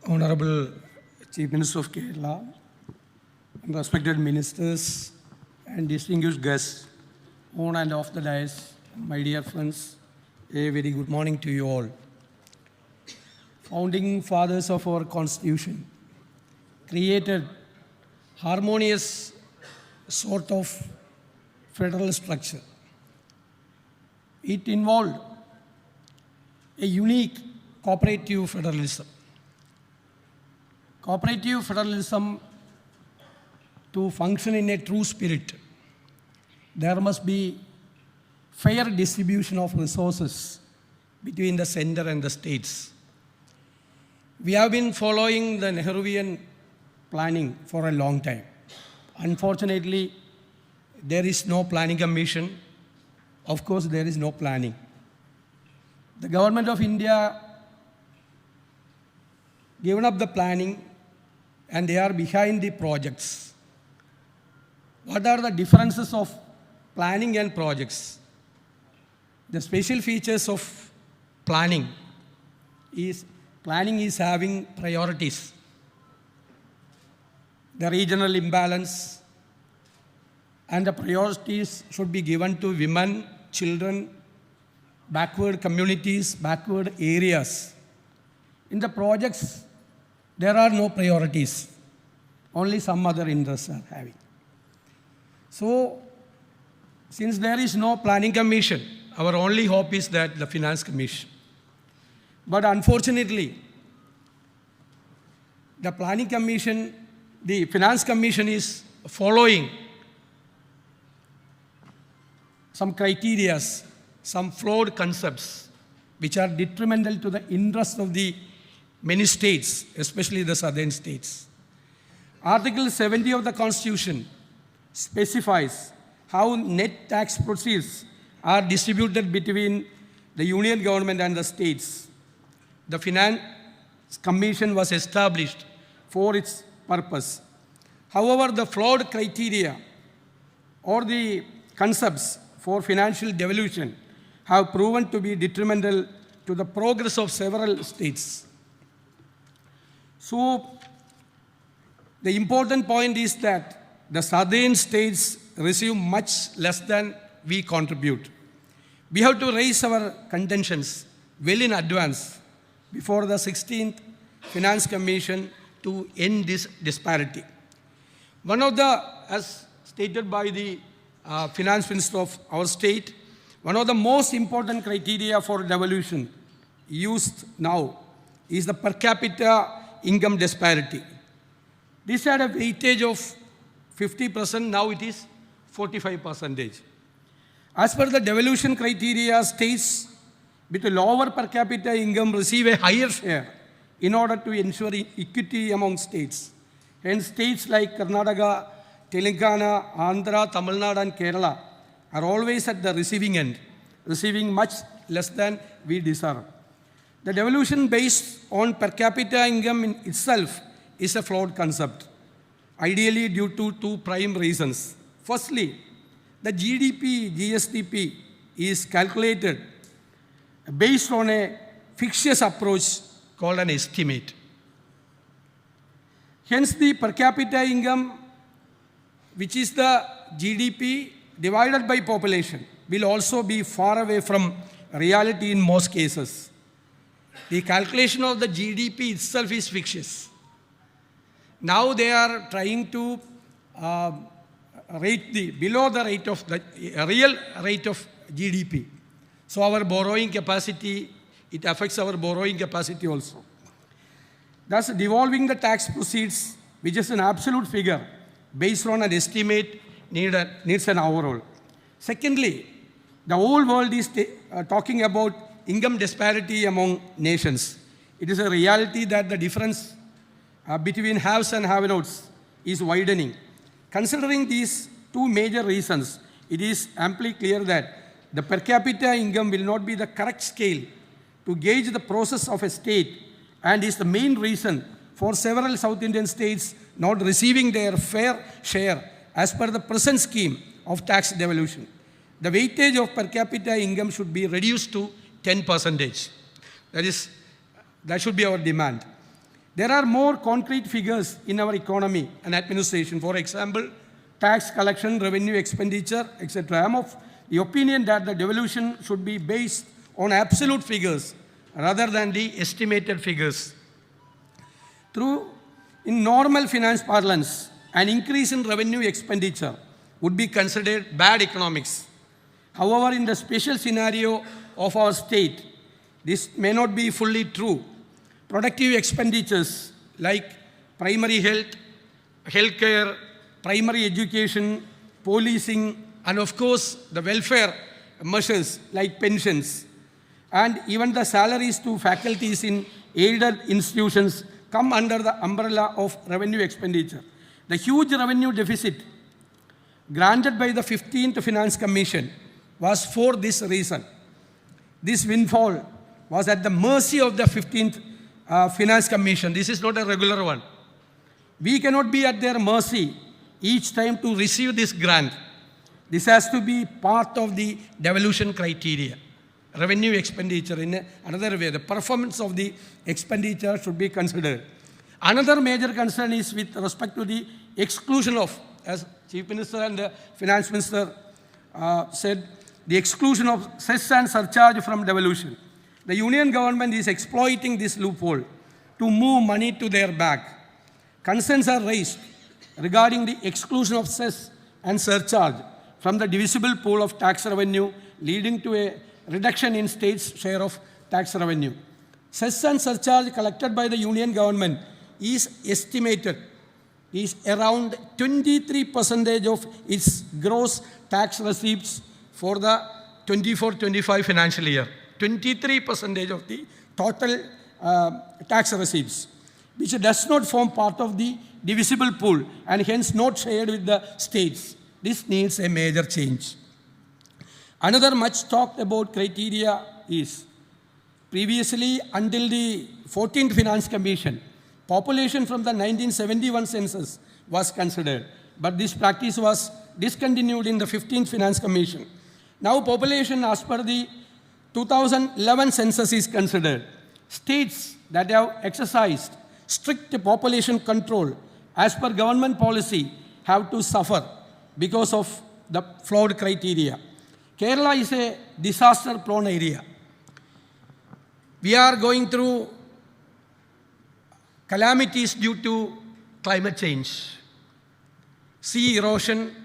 Honorable Chief Minister of Kerala, respected ministers and distinguished guests on and off the dais, my dear friends, a very good morning to you all. Founding fathers of our Constitution created harmonious sort of federal structure. It involved a unique cooperative federalism. Cooperative federalism, to function in a true spirit, there must be fair distribution of resources between the center and the states. We have been following the Nehruvian planning for a long time. Unfortunately, there is no planning commission. Of course, there is no planning. The government of India given up the planning and they are behind the projects. What are the differences of planning and projects? The special features of planning is having priorities. The regional imbalance and the priorities should be given to women, children, backward communities, backward areas. In the projects, there are no priorities. Only some other interests are having. So, since there is no planning commission, our only hope is that the finance commission. But unfortunately, the planning commission, the finance commission is following some criteria, some flawed concepts, which are detrimental to the interests of the many states, especially the southern states. Article 70 of the Constitution specifies how net tax proceeds are distributed between the union government and the states. The Finance Commission was established for its purpose. However, the flawed criteria or the concepts for financial devolution have proven to be detrimental to the progress of several states. So, the important point is that the southern states receive much less than we contribute. We have to raise our contentions well in advance before the 16th Finance Commission to end this disparity. One of the, as stated by the Finance Minister of our state, one of the most important criteria for devolution used now is the per capita income disparity. This had a weightage of 50%, now it is 45%. As per the devolution criteria, states with a lower per capita income receive a higher share in order to ensure equity among states. Hence, states like Karnataka, Telangana, Andhra, Tamil Nadu and Kerala are always at the receiving end, receiving much less than we deserve. The devolution based on per capita income in itself is a flawed concept, ideally due to two prime reasons. Firstly, the GSDP is calculated based on a fictitious approach called an estimate. Hence, the per capita income, which is the GDP divided by population, will also be far away from reality in most cases. The calculation of the GDP itself is fictitious. Now they are trying to rate below the rate of the real rate of GDP. So our borrowing capacity, it affects our borrowing capacity also. Thus, devolving the tax proceeds, which is an absolute figure based on an estimate, needs an overhaul. Secondly, the whole world is talking about income disparity among nations. It is a reality that the difference between haves and have-nots is widening. Considering these two major reasons, it is amply clear that the per capita income will not be the correct scale to gauge the process of a state and is the main reason for several South Indian states not receiving their fair share as per the present scheme of tax devolution. The weightage of per capita income should be reduced to 10%. That should be our demand. There are more concrete figures in our economy and administration. For example, tax collection, revenue, expenditure, etc. I am of the opinion that the devolution should be based on absolute figures rather than the estimated figures. In normal finance parlance, an increase in revenue expenditure would be considered bad economics. However, in the special scenario of our state, this may not be fully true. Productive expenditures like primary health, healthcare, primary education, policing, and of course the welfare measures like pensions, and even the salaries to faculties in aided institutions come under the umbrella of revenue expenditure. The huge revenue deficit granted by the 15th Finance Commission was for this reason. This windfall was at the mercy of the 15th Finance Commission. This is not a regular one. We cannot be at their mercy each time to receive this grant. This has to be part of the devolution criteria. Revenue expenditure in another way. The performance of the expenditure should be considered. Another major concern is with respect to the exclusion of, as Chief Minister and the Finance Minister said, the exclusion of cess and surcharge from devolution. The Union government is exploiting this loophole to move money to their back. Concerns are raised regarding the exclusion of cess and surcharge from the divisible pool of tax revenue, leading to a reduction in states' share of tax revenue. Cess and surcharge collected by the Union government is estimated is around 23% of its gross tax receipts for the 24-25 financial year. 23% of the total tax receipts, which does not form part of the divisible pool and hence not shared with the states. This needs a major change. Another much talked about criteria is, previously until the 14th Finance Commission, population from the 1971 census was considered, but this practice was discontinued in the 15th Finance Commission. Now population as per the 2011 census is considered. States that have exercised strict population control as per government policy have to suffer because of the flawed criteria. Kerala is a disaster-prone area. We are going through calamities due to climate change, sea erosion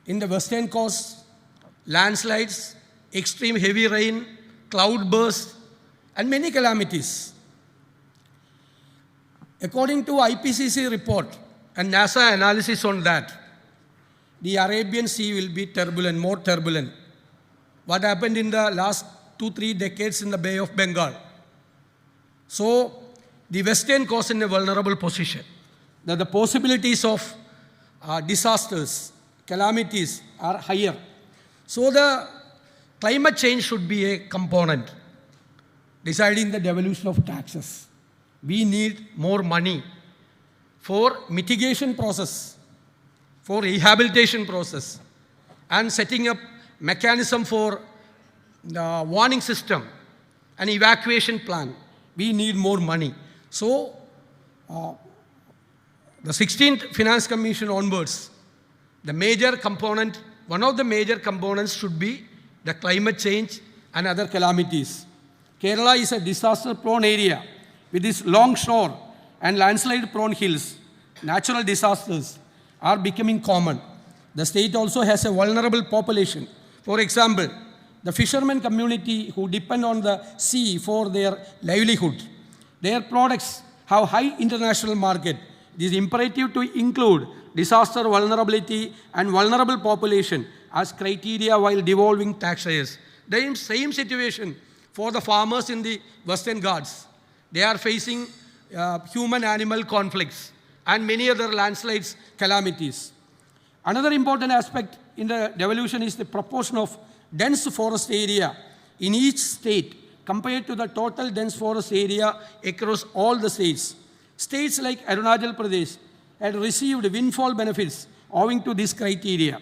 in the western coast, landslides, extreme heavy rain, cloud bursts, and many calamities. According to IPCC report and NASA analysis on that, the Arabian Sea will be turbulent, more turbulent. What happened in the last 2-3 decades in the Bay of Bengal? So the western coast in a vulnerable position. The possibilities of disasters, calamities are higher. So the climate change should be a component deciding the devolution of taxes. We need more money for mitigation process, for rehabilitation process, and setting up mechanism for the warning system and evacuation plan. We need more money. So the 16th Finance Commission onwards, the major component, one of the major components should be the climate change and other calamities. Kerala is a disaster-prone area with its long shore and landslide-prone hills. Natural disasters are becoming common. The state also has a vulnerable population. For example, the fishermen community who depend on the sea for their livelihood. Their products have high international market. It is imperative to include disaster vulnerability and vulnerable population as criteria while devolving taxpayers. The same situation for the farmers in the Western Ghats. They are facing human-animal conflicts and many other landslides calamities. Another important aspect in the devolution is the proportion of dense forest area in each state compared to the total dense forest area across all the states. States like Arunachal Pradesh had received windfall benefits owing to this criteria.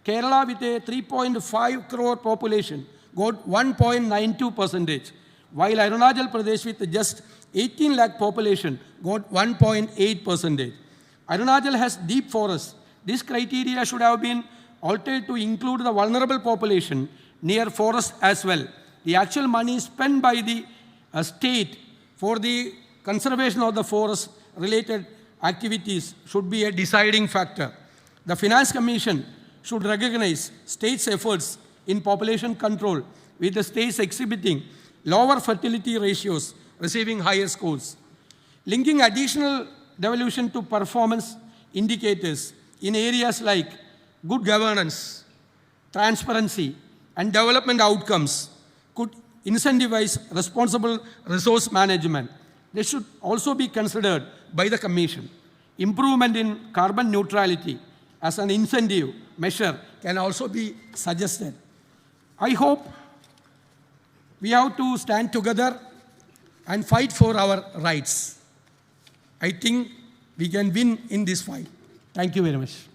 Kerala, with a 3.5 crore population, got 1.92%, while Arunachal Pradesh with just 18 lakh population got 1.8%. Arunachal has deep forests. This criteria should have been altered to include the vulnerable population near forests as well. The actual money spent by the state for the conservation of the forest-related activities should be a deciding factor. The Finance Commission should recognize states' efforts in population control, with the states exhibiting lower fertility ratios receiving higher scores. Linking additional devolution to performance indicators in areas like good governance, transparency, and development outcomes could incentivize responsible resource management. They should also be considered by the Commission. Improvement in carbon neutrality as an incentive measure can also be suggested. I hope we have to stand together and fight for our rights. I think we can win in this fight. Thank you very much.